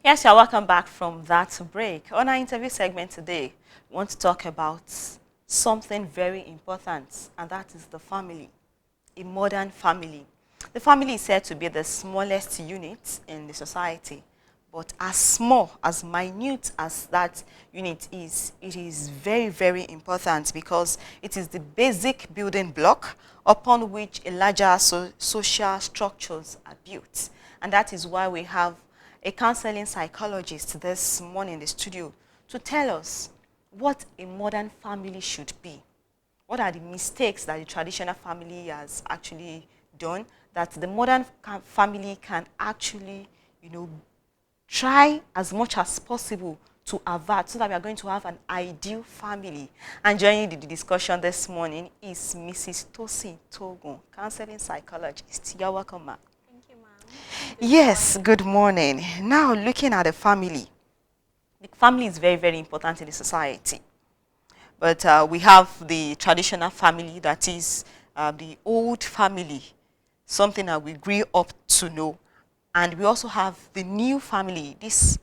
Yes, you're welcome back from that break. On our interview segment today, we want to talk about something very important, and that is the family, a modern family. The family is said to be the smallest unit in the society, but as small, as minute as that unit is, it is very, very important because it is the basic building block upon which a larger social structures are built. And that is why we have a counseling psychologist this morning in the studio to tell us what a modern family should be. What are the mistakes that the traditional family has actually done that the modern family can actually, try as much as possible to avert so that we are going to have an ideal family. And joining the discussion this morning is Mrs. Tosin Togun, counseling psychologist. You're welcome, ma'am. Thank you, ma'am. Yes, good morning. Now, looking at the family is very, very important in the society. But we have the traditional family, that is the old family, something that we grew up to know. And we also have the new family, this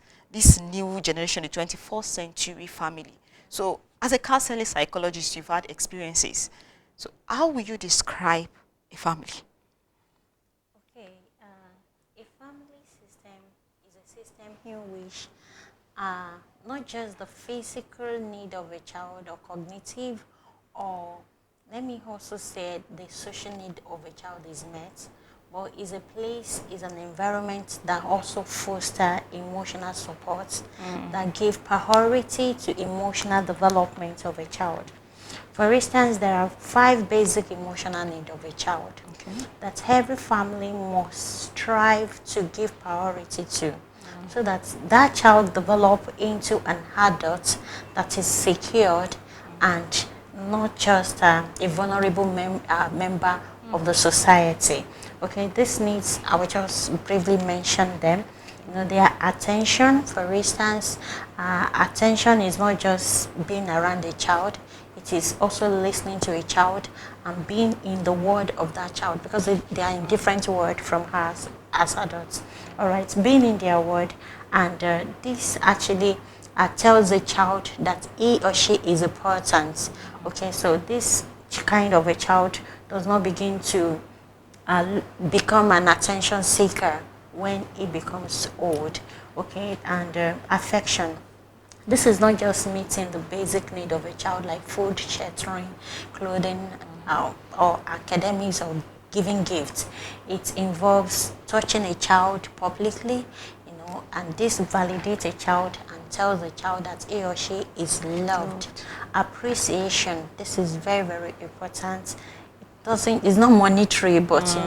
new generation, the 21st century family. So as a counseling psychologist, you've had experiences. So how will you describe a family? Okay, a family system is a system in which not just the physical need of a child or cognitive, or let me also say the social need of a child is met, but is a place, is an environment that also foster emotional support, that give priority to emotional development of a child. For instance, there are 5 basic emotional needs of a child that every family must strive to give priority to, so that that child develop into an adult that is secured and not just a vulnerable member of the society. Okay, these needs, I will just briefly mention them. Their attention, for instance, attention is not just being around a child, it is also listening to a child and being in the word of that child, because they are in different word from us as adults. All right, being in their word, and this actually tells the child that he or she is important. Okay, so this kind of a child does not begin to become an attention seeker when he becomes old. Okay, and affection. This is not just meeting the basic need of a child like food, sheltering, clothing, or academics, or giving gifts. It involves touching a child publicly, and this validates a child and tells the child that he or she is loved. Appreciation. This is very, very important. It's not monetary, but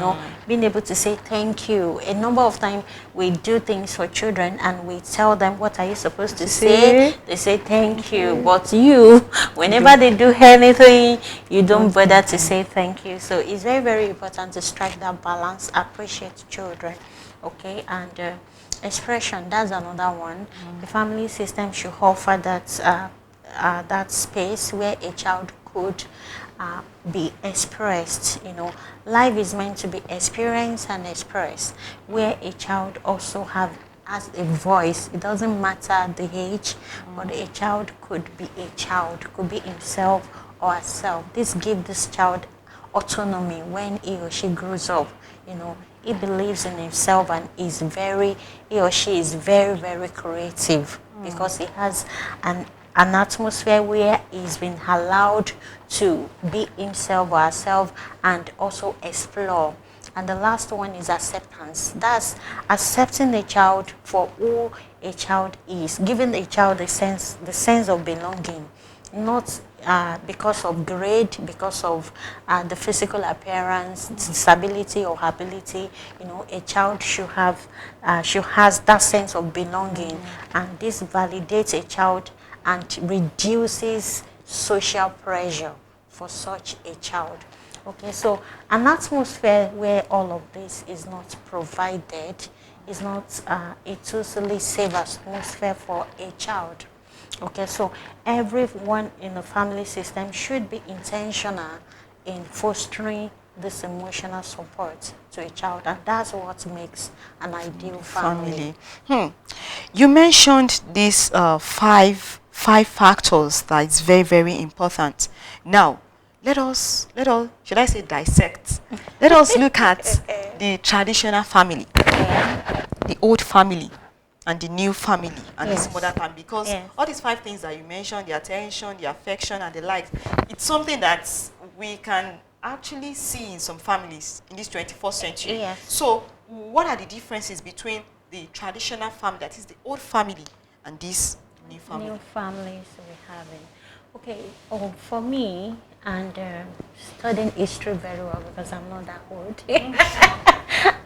being able to say thank you. A number of times we do things for children and we tell them, what are you supposed to say? They say thank you, but whenever they do anything, you don't bother to say thank you. So it's very, very important to strike that balance, appreciate children. Okay, and expression, that's another one. The family system should offer that space where a child could be expressed. Life is meant to be experienced and expressed, where a child also has a voice. It doesn't matter the age, but a child could be a child, could be himself or herself. This gives this child autonomy when he or she grows up. He believes in himself and he or she is very, very creative, because he has an atmosphere where he's been allowed to be himself or herself and also explore. And the last one is acceptance. That's accepting the child for who a child is, giving the child the sense of belonging, not because of grade, because of the physical appearance, disability or ability. A child should has that sense of belonging, and this validates a child and reduces social pressure for such a child. Okay, so an atmosphere where all of this is not provided is not a totally safe atmosphere for a child. Okay, so everyone in the family system should be intentional in fostering this emotional support to a child, and that's what makes an ideal family. You mentioned these five factors that is very, very important. Now, let us should I say dissect? Let us look at the traditional family, the old family, and the new family, and this Yes. modern family, because Yes. all these five things that you mentioned, the attention, the affection, and the likes, it's something that we can actually see in some families in this 21st century. Yes. So what are the differences between the traditional family, that is the old family, and this new family? New families we're having. Okay, for me, and studying history very well because I'm not that old.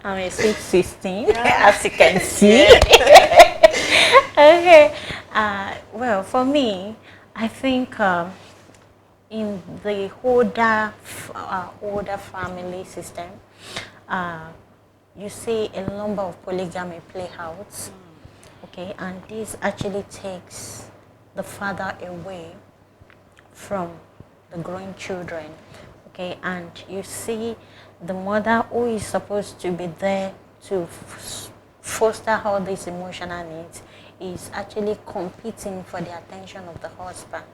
I'm a sweet 16, as you can see. Okay, well, for me, I think in the older family system, uh, you see a number of polygamy play out. Okay, and this actually takes the father away from the growing children. Okay, and you see the mother who is supposed to be there to foster all these emotional needs is actually competing for the attention of the husband.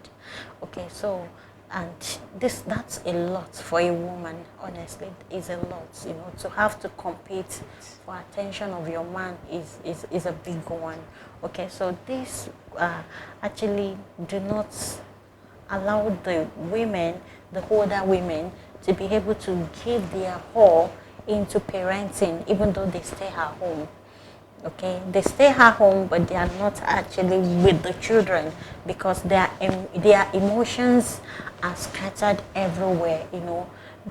Okay, so and that's a lot for a woman. Honestly, is a lot. To have to compete for attention of your man is a big one. Okay, so this actually do not allow the women, the older women, to be able to give their all into parenting, even though they stay at home. Okay, they stay at home, but they are not actually with the children because their emotions are scattered everywhere.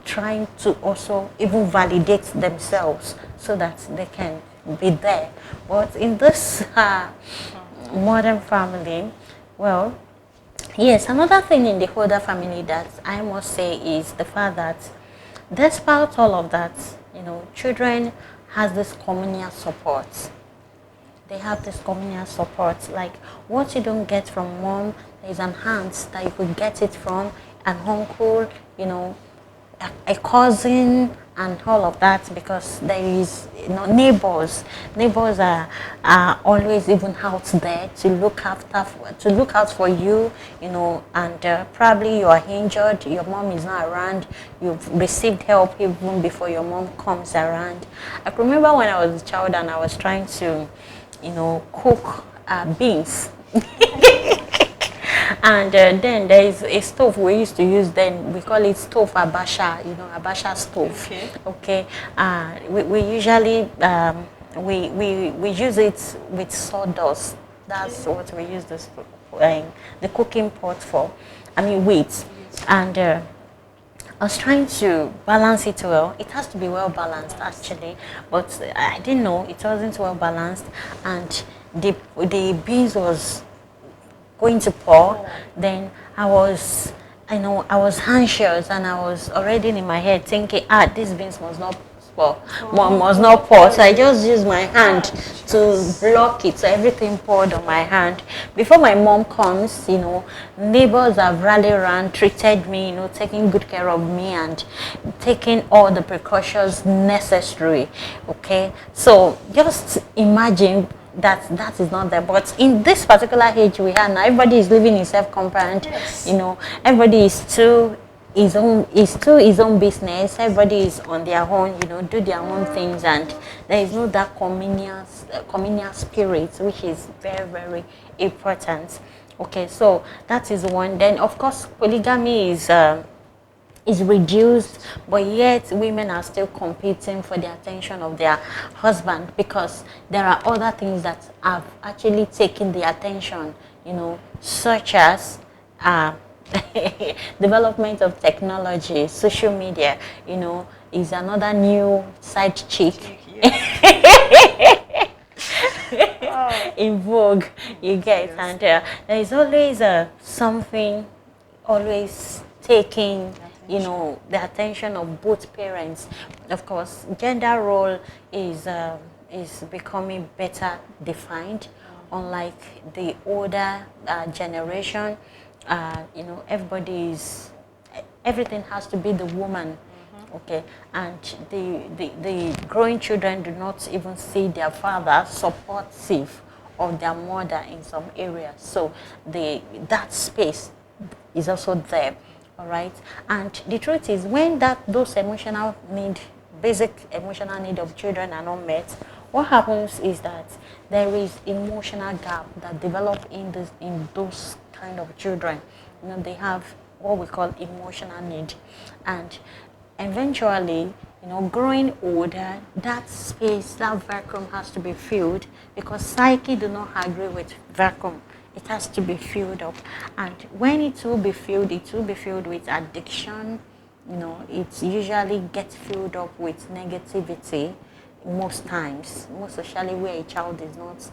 Trying to also even validate themselves so that they can be there. But in this modern family, well, yes, another thing in the older family that I must say is the fact that despite all of that, children has this communal support. They have this communal support. Like what you don't get from mom, there's an aunt that you could get it from, an uncle, a cousin and all of that, because there is neighbors are always even out there to look out for you, and probably you are injured, your mom is not around, you've received help even before your mom comes around. I can remember when I was a child and I was trying to cook beans. And then there is a stove we used to use then. We call it stove abasha, abasha stove. Okay. We usually we use it with sawdust. That's what we use the cooking pot for. I mean wheat. And I was trying to balance it well. It has to be well balanced actually, but I didn't know it wasn't well balanced, and the beans was going to pour. Then I was anxious, and I was already in my head thinking, these beans must not pour, must not pour. So I just used my hand to block it, so everything poured on my hand. Before my mom comes, neighbors have rallied around, treated me, taking good care of me and taking all the precautions necessary. Okay, so just imagine that is not there. But in this particular age we are now, everybody is living in self-compliant. Everybody is to his own business. Everybody is on their own, do their own things, and there is no that communal spirit, which is very, very important. Okay, so that is one. Then of course polygamy is reduced, but yet women are still competing for the attention of their husband because there are other things that have actually taken the attention, such as development of technology, social media, is another new side chick in vogue, you get. And there is always something always taking the attention of both parents. Of course, gender role is becoming better defined, unlike the older generation. Everything has to be the woman Okay, and the growing children do not even see their father supportive of their mother in some areas. So that space is also there. All right, and the truth is, when those emotional need, basic emotional need of children are not met, what happens is that there is emotional gap that develop in those kind of children. They have what we call emotional need, and eventually, growing older, that space, that vacuum has to be filled, because psyche do not agree with vacuum. It has to be filled up. And when it will be filled with addiction. It usually gets filled up with negativity most times, most especially where a child is not,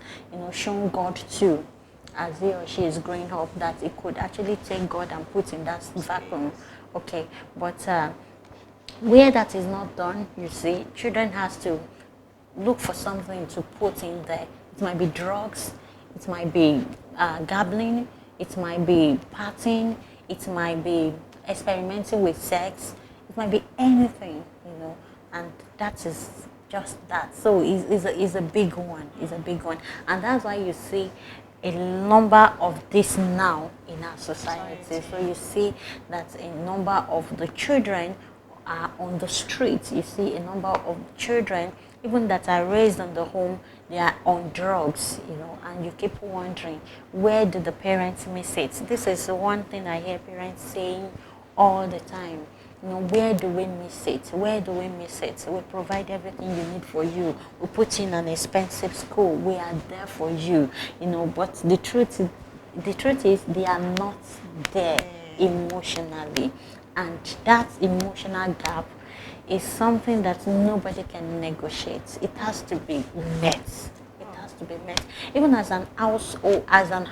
shown God to as he or she is growing up, that it could actually take God and put in that vacuum. Okay, but where that is not done, you see, children has to look for something to put in there. It might be drugs, it might be gambling, it might be partying, it might be experimenting with sex, it might be anything, and that is just that. So it's a big one, it's a big one. And that's why you see a number of this now in our society. So you see that a number of the children are on the streets. You see a number of children, even that are raised in the home, they are on drugs, and you keep wondering, where do the parents miss it? This is the one thing I hear parents saying all the time. Where do we miss it? Where do we miss it? We provide everything you need for you. We put you in an expensive school. We are there for you, but the truth is they are not there emotionally. And that emotional gap is something that nobody can negotiate. It has to be met. It has to be met. Even as an housewife, as an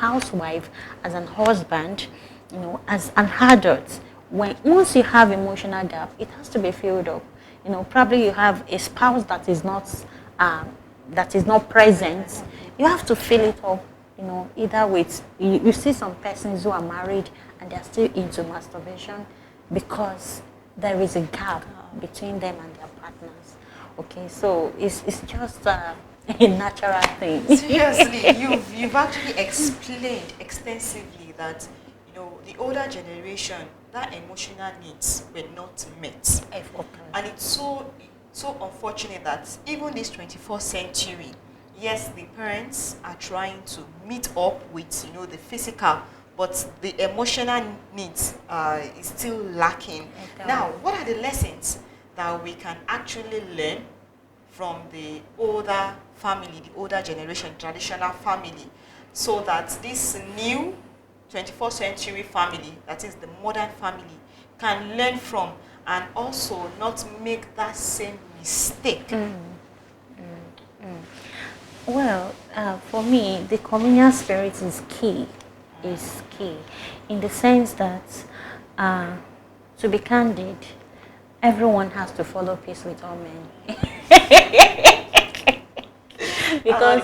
husband, as an adult, once you have emotional gap, it has to be filled up. Probably you have a spouse that is not present. You have to fill it up. Either with you see some persons who are married and they're still into masturbation because there is a gap between them and their partners. Okay, so it's just a natural thing. Seriously, you've actually explained extensively that the older generation, that emotional needs were not met, and it's so unfortunate that even this 21st century, yes, the parents are trying to meet up with the physical, but the emotional needs is still lacking. Now, what are the lessons that we can actually learn from the older family, the older generation, traditional family, so that this new 21st century family, that is the modern family, can learn from and also not make that same mistake? Well, for me, the communal spirit is key. Is key, in the sense that, to be candid, everyone has to follow peace with all men. Because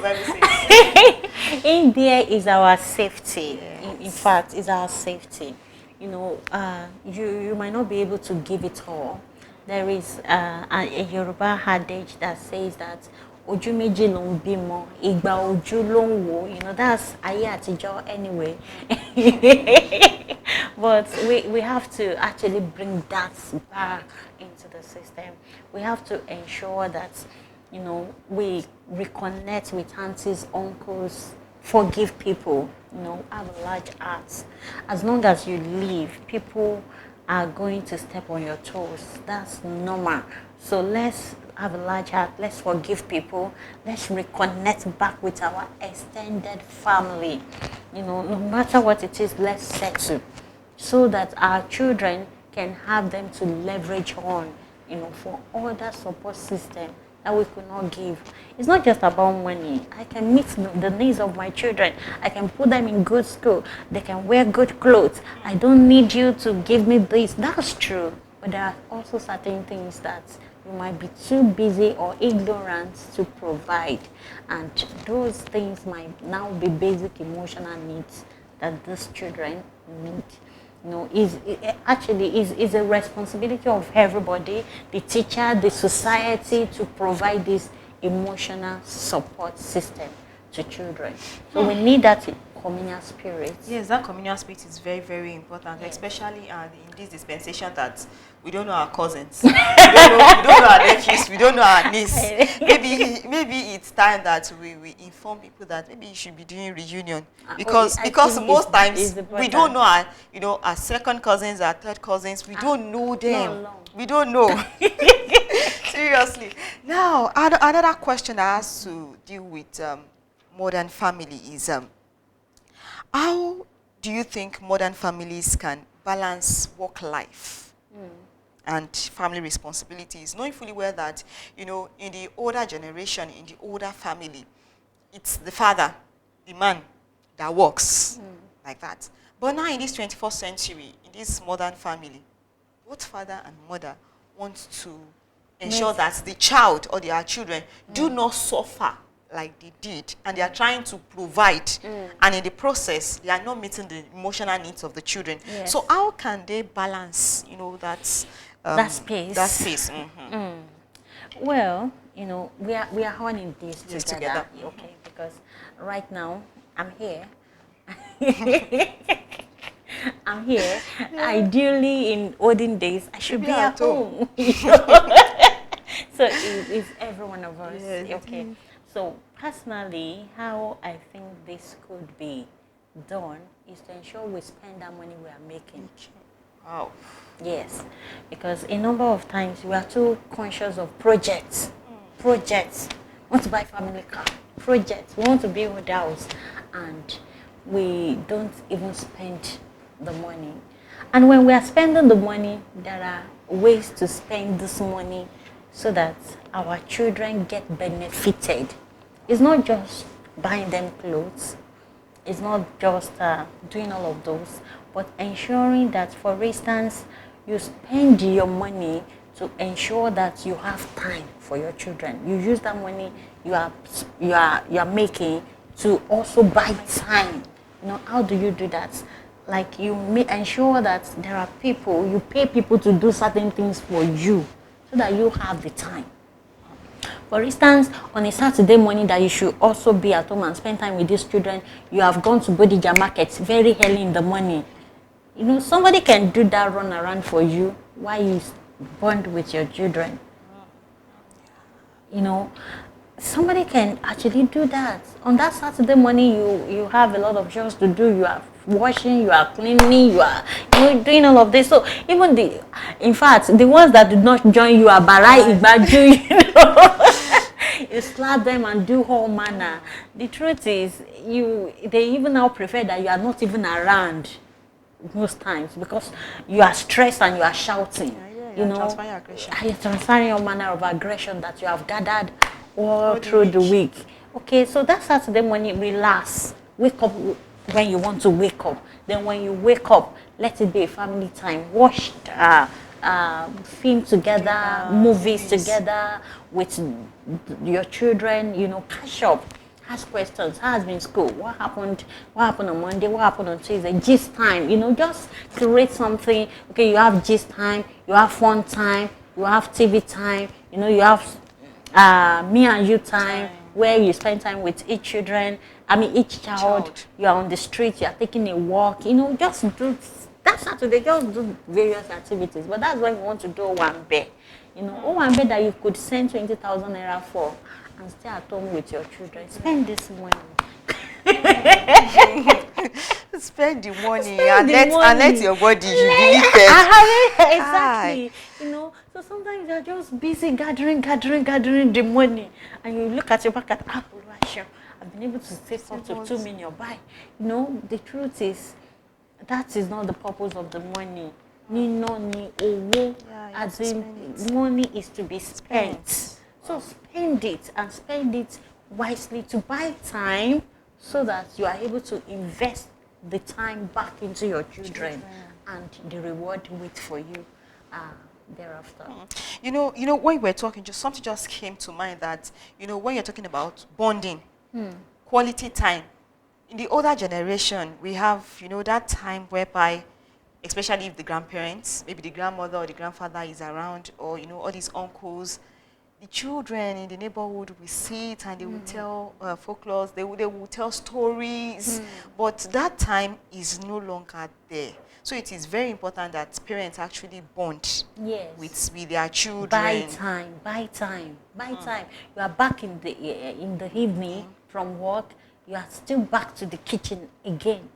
in there is our safety. In fact, is our safety. You might not be able to give it all. There is a Yoruba adage that says that ojú méjì ló ń bímọ, ìgbà ojú ló ń wò. That's ayé àtijọ́ anyway. But we have to actually bring that back into the system. We have to ensure that we reconnect with aunties, uncles, forgive people, have a large heart. As long as you live, people are going to step on your toes. That's normal. So let's have a large heart. Let's forgive people. Let's reconnect back with our extended family. No matter what it is, let's settle so that our children can have them to leverage on, for other support system that we could not give. It's not just about money. I can meet the needs of my children. I can put them in good school. They can wear good clothes. I don't need you to give me this. That's true. But there are also certain things that you might be too busy or ignorant to provide. And those things might now be basic emotional needs that these children need. Actually is a responsibility of everybody, the teacher, the society, to provide this emotional support system to children. So we need that communal spirit. Yes, that communal spirit is very, very important, Yes. especially in this dispensation that we don't know our cousins, we don't know our nephews, we don't know our niece. Maybe it's time that we inform people that maybe you should be doing reunion, because most times we don't know our our second cousins, our third cousins, we don't know them. We don't know. Seriously. Now, another question that has to deal with modern family is how do you think modern families can balance work life and family responsibilities, knowing fully well that, in the older generation, in the older family, it's the father, the man, that works like that. But now in this 21st century, in this modern family, both father and mother want to ensure that the child or their children do not suffer like they did, and they are trying to provide, and in the process they are not meeting the emotional needs of the children. Yes. So how can they balance That space. that space? Well, we are all in this Yes, together. together. Okay, because right now I'm here. I'm here. Ideally, in olden days, I should be at home. So it's every one of us. Yes. Okay. So personally, how I think this could be done is to ensure we spend that money we are making. Wow. Yes, because a number of times we are too conscious of projects. Projects. Want to buy family car. Projects. We want to build a house, and we don't even spend the money. And when we are spending the money, there are ways to spend this money so that our children get benefited. It's not just buying them clothes. It's not just doing all of those, but ensuring that, for instance, you spend your money to ensure that you have time for your children. You use that money you are making to also buy time. How do you do that? Like, you ensure that there are people, you pay people to do certain things for you so that you have the time. For instance, on a Saturday morning that you should also be at home and spend time with these children, you have gone to Bodija Market very early in the morning. Somebody can do that run around for you while you bond with your children. Somebody can actually do that. On that Saturday morning, you have a lot of chores to do. You are washing, you are cleaning, you are doing all of this. So even in fact, the ones that did not join you are barai ibaju, you slap them and do all manner. The truth is, they even now prefer that you are not even around most times, because you are stressed and you are shouting. Transferring aggression. You're transferring all manner of aggression that you have gathered all through the week. Okay, so that Saturday morning, relax. Wake up when you want to wake up. Then when you wake up, let it be a family time. Watch film together, movies together with your children. Catch up. Ask questions. How has been school? What happened? What happened on Monday? What happened on Tuesday? Gist time. Just create something. Okay, you have gist time. You have fun time. You have TV time. You have me and you time, where you spend time with each child. You are on the street. You are taking a walk. Just do that Saturday. Just do various activities. But that's when you want to do one bed. One bed that you could send 20,000 naira for, and stay at home with your children. Spend this money. Spend the money and let your body humiliate. Exactly. So sometimes you're just busy gathering the money, and you look at your pocket. I've been able to save up to 2 million. Buy. The truth is, that is not the purpose of the money. As in, money is to be spent. So spend it, and spend it wisely to buy time, so that you are able to invest the time back into your children, and the reward waits for you thereafter. When we're talking, something just came to mind that, when you're talking about bonding, quality time. In the older generation, we have, that time whereby especially if the grandparents, maybe the grandmother or the grandfather is around, or all these uncles, the children in the neighborhood will sit and they will tell folklore, they will tell stories, but that time is no longer there. So it is very important that parents actually bond Yes. with their Buy children. time, buy time, buy time. You are back in the evening from work. You are still back to the kitchen again.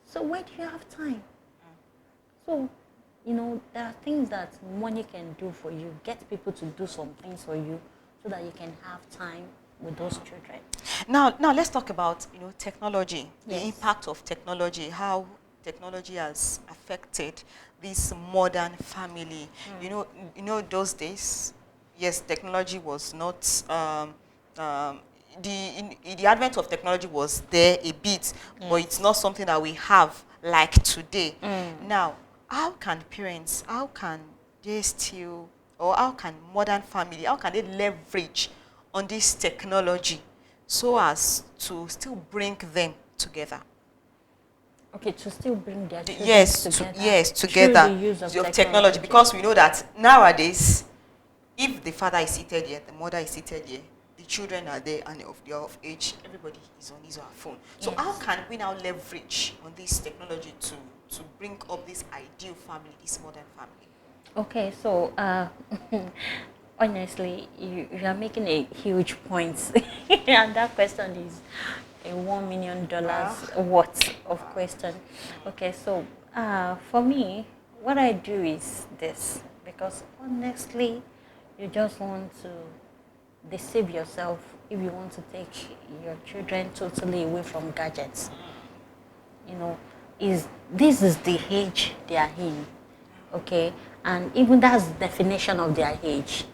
So where do you have time? So, there are things that money can do for you. Get people to do some things for you so that you can have time with those children. Now let's talk about technology, the Yes. impact of technology, how technology has affected this modern family. Those days, yes, technology was not the advent of technology was there a bit, but it's not something that we have like today. Now, how can parents, how can they still, or how can modern family, how can they leverage on this technology so as to still bring them together? Okay, to still bring their children Yes, together. yes, Through together. the use of Technology, because we know that nowadays, if the father is seated here, the mother is seated here, the children are there and they are of age, everybody is on his or her phone. So how Yes. can we now leverage on this technology to bring up this ideal family, this modern family? Okay, so honestly, you are making a huge point, and that question is a $1 million worth of question. Okay, so for me, what I do is this, because honestly, you just want to deceive yourself if you want to take your children totally away from gadgets. You know, is this is the age they are in, okay, and even that's the definition of their age.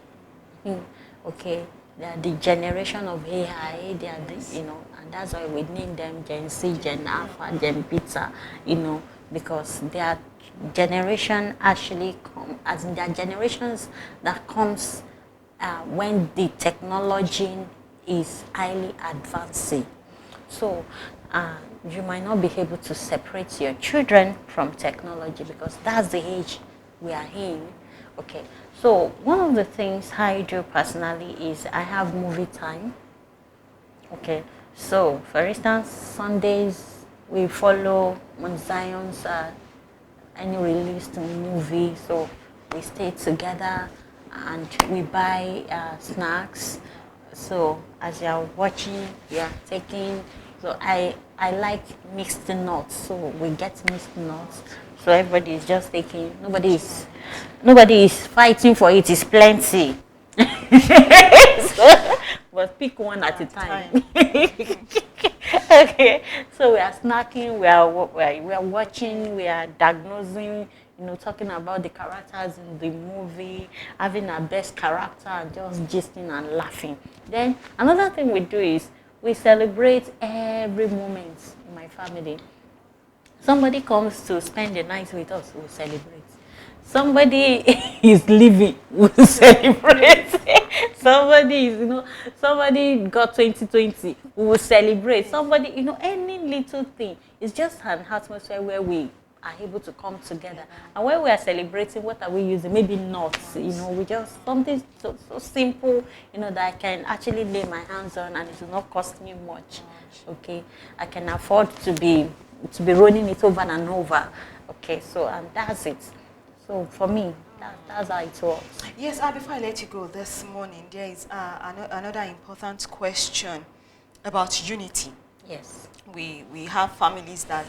Okay, they are the generation of AI. They are and that's why we name them Gen Z, Gen Alpha, Gen Beta. Because their generation actually come as in their generations that comes when the technology is highly advancing. So you might not be able to separate your children from technology because that's the age we are in. Okay, so one of the things I do personally is I have movie time. Okay, so for instance, Sundays we follow Mount Zion's any released movie, so we stay together and we buy snacks. So as you're watching, you're taking. So I like mixed nuts. So we get mixed nuts. So everybody is just taking. Nobody is fighting for it. It's plenty. So, but pick one at a time. Okay, so we are snacking, we are watching, we are diagnosing, talking about the characters in the movie, having our best character, and just gisting and laughing. Then another thing we do is we celebrate every moment in my family. Somebody comes to spend the night with us, we celebrate. Somebody is leaving, we celebrate. Somebody got 2020, we will celebrate. Somebody, any little thing. It's just an atmosphere where we are able to come together. And when we are celebrating, what are we using? Maybe nuts, we just something so simple, that I can actually lay my hands on and it will not cost me much. Okay, I can afford to be running it over and over. Okay, so and that's it. So for me, that's how it works. Yes, before I let you go this morning, there is another important question about unity. Yes. We have families that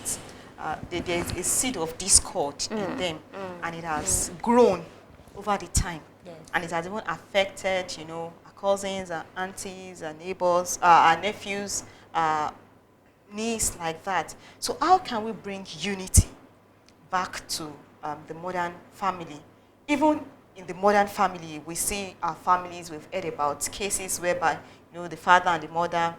there's a seed of discord in them, and it has grown over the time. Yes. And it has even affected, our cousins, our aunties, our neighbors, our nephews, niece, like that. So how can we bring unity back to the modern family? Even in the modern family, we see our families, we've heard about cases whereby, the father and the mother,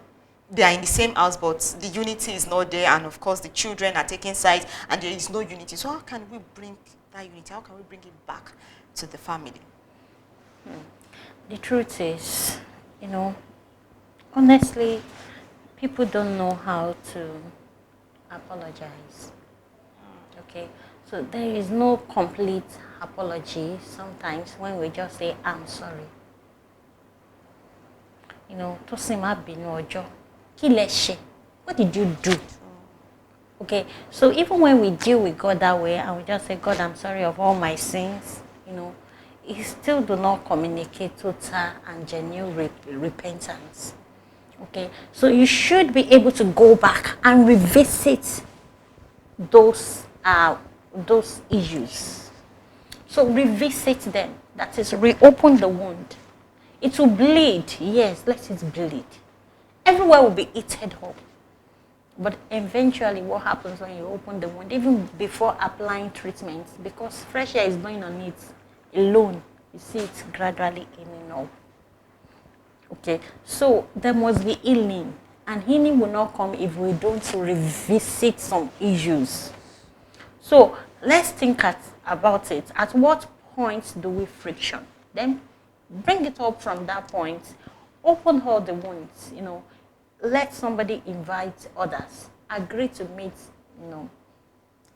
they are in the same house, but the unity is not there, and of course the children are taking sides, and there is no unity. So how can we bring that unity? How can we bring it back to the family? The truth is, honestly, people don't know how to apologize. Okay, So there is no complete apology sometimes when we just say, I'm sorry. You know, to say má bínú ọjọ́. Kí lẹ ṣe? What did you do? Okay, so even when we deal with God that way and we just say, God, I'm sorry of all my sins, you know, he still do not communicate total and genuine repentance. Okay, so you should be able to go back and revisit those issues. So revisit them. That is, reopen the wound. It will bleed. Yes, let it bleed. Everywhere will be eaten up. But eventually, what happens when you open the wound, even before applying treatment, because fresh air is going on it alone, you see it gradually healing up. Okay, so there must be healing, and healing will not come if we don't revisit some issues. So let's think about it. At what point do we friction? Then bring it up from that point, open all the wounds, you know, let somebody invite others, agree to meet, you know,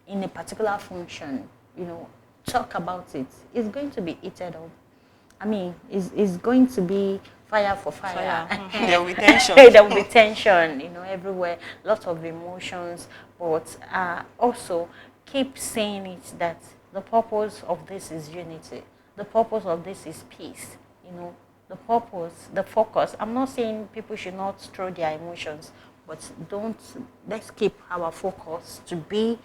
in a particular function, you know, talk about it. It's going to be heated up. I mean, it's going to be fire for fire. There will be tension. There will be tension, you know, everywhere, lots of emotions, but also keep saying it that the purpose of this is unity. The purpose of this is peace, you know. The purpose, the focus. I'm not saying people should not throw their emotions, but let's keep our focus to be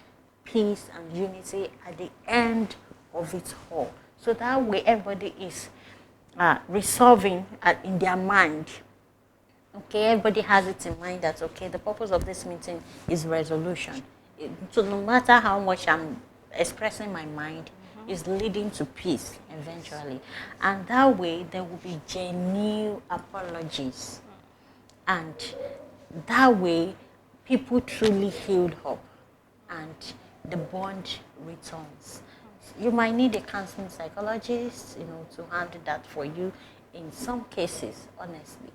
peace and unity at the end of it all. So that way everybody is resolving in their mind. Okay, everybody has it in mind that, okay, the purpose of this meeting is resolution. So no matter how much I'm expressing my mind, is leading to peace eventually. And that way there will be genuine apologies. And that way people truly healed up and the bond returns. You might need a counseling psychologist, you know, to handle that for you in some cases, honestly.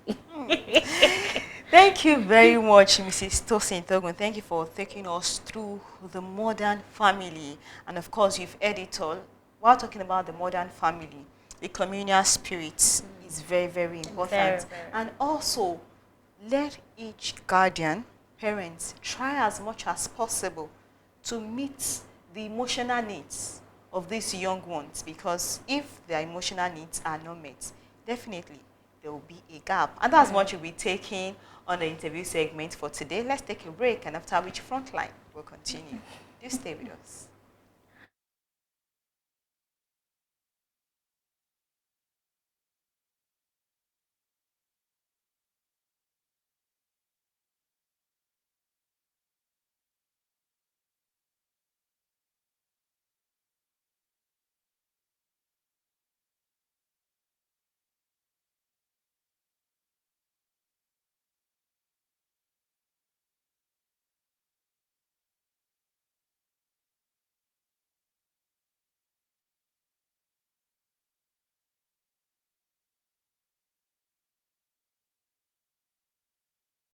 Thank you very much, Mrs. Tosin Togun. Thank you for taking us through the modern family. And of course, you've heard it all. While talking about the modern family, the communal spirit is very, very important. Very, very. And also, let each guardian, parents, try as much as possible to meet the emotional needs of these young ones, because if their emotional needs are not met, definitely there will be a gap. And that's what we'll be taking on the interview segment for today. Let's take a break, and after which Frontline will continue. Do stay with us.